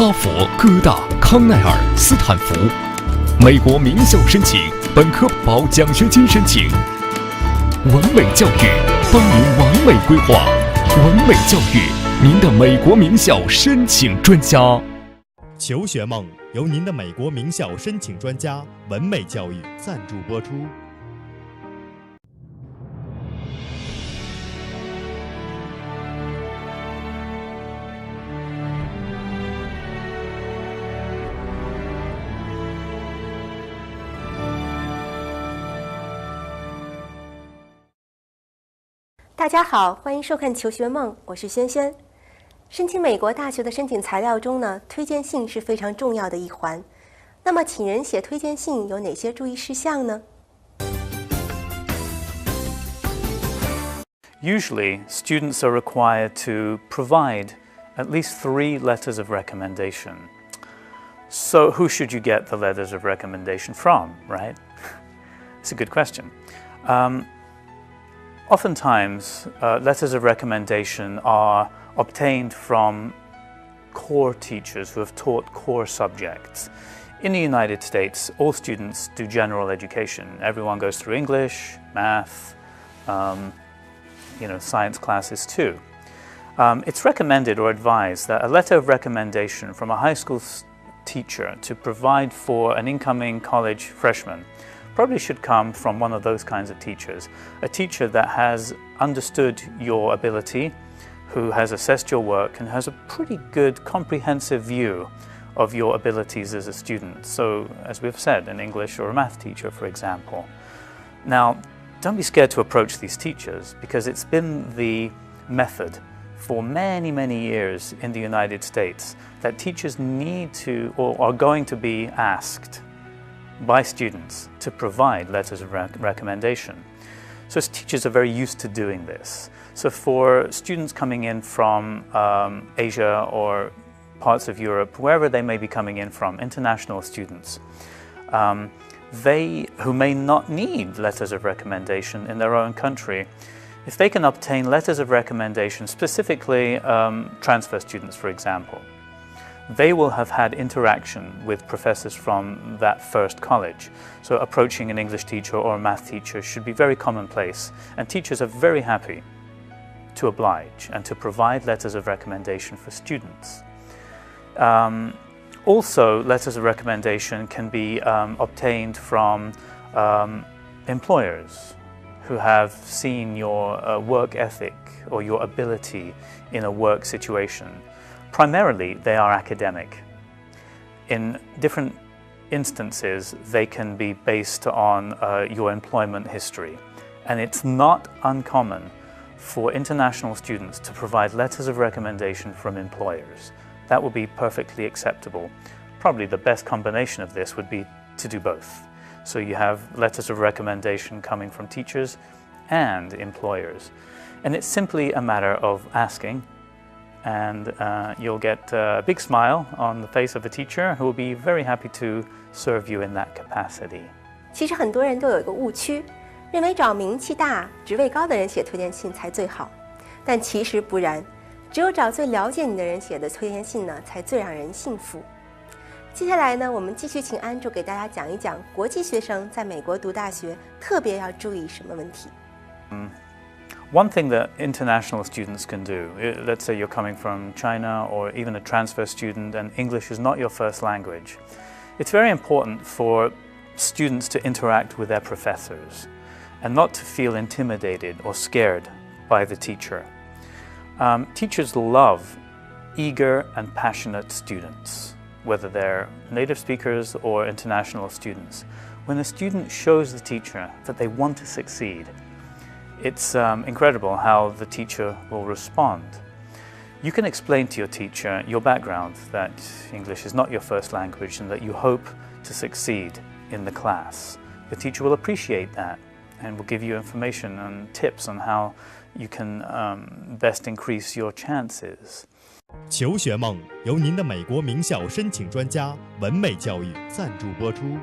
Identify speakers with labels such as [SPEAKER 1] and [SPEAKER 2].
[SPEAKER 1] 哈佛、哥大、康奈尔、斯坦福，美国名校申请，本科保奖学金申请。完美教育帮您完美规划，完美教育，您的美国名校申请专家。
[SPEAKER 2] 求学梦由您的美国名校申请专家文美教育赞助播出。
[SPEAKER 3] 大家好，欢迎收看《求学梦》，我是萱萱。申请美国大学的申请材料中呢，推荐信是非常重要的一环。那么，请人写推荐信有哪些注意事项呢？
[SPEAKER 4] Usually, students are required to provide at least 3 letters of recommendation. So, who should you get the letters of recommendation from, right? It's a good question. Oftentimes, letters of recommendation are obtained from core teachers who have taught core subjects. In the United States, all students do general education. Everyone goes through English, math, science classes too. It's recommended or advised that a letter of recommendation from a high school teacher to provide for an incoming college freshman probably should come from one of those kinds of teachers. A teacher that has understood your ability, who has assessed your work and has a pretty good comprehensive view of your abilities as a student. So, as we've said, an English or a math teacher, for example. Now, don't be scared to approach these teachers, because it's been the method for many, many years in the United States that teachers need to or are going to be asked by students to provide letters of recommendation. So teachers are very used to doing this. So for students coming in from Asia or parts of Europe, wherever they may be coming in from, international students, they who may not need letters of recommendation in their own country, if they can obtain letters of recommendation, specifically transfer students, for example, they will have had interaction with professors from that first college. So approaching an English teacher or a math teacher should be very commonplace, and teachers are very happy to oblige and to provide letters of recommendation for students. Also, letters of recommendation can be obtained from employers who have seen your work ethic or your ability in a work situation. Primarily, they are academic. In different instances, they can be based on your employment history. And it's not uncommon for international students to provide letters of recommendation from employers. That would be perfectly acceptable. Probably the best combination of this would be to do both. So you have letters of recommendation coming from teachers and employers. And it's simply a matter of asking, and you'll get a big smile on the face of a teacher who will be very happy to serve you in that capacity.
[SPEAKER 3] 其实很多人都有一个误区，认为找名气大、职位高的人写推荐信才最好，但其实不然，只有找最了解你的人写的推荐信呢，才最让人信服。接下来呢，我们继续请安柱给大家讲一讲国际学生在美国读大学特别要注意什么问题。
[SPEAKER 4] One thing that international students can do, let's say you're coming from China or even a transfer student and English is not your first language, it's very important for students to interact with their professors and not to feel intimidated or scared by the teacher. Teachers love eager and passionate students, whether they're native speakers or international students. When a student shows the teacher that they want to succeed, it's incredible how the teacher will respond. You can explain to your teacher your background, that English is not your first language and that you hope to succeed in the class. The teacher will appreciate that and will give you information and tips on how you can best increase your chances.
[SPEAKER 2] 求学梦由您的美国名校申请专家文美教育赞助播出。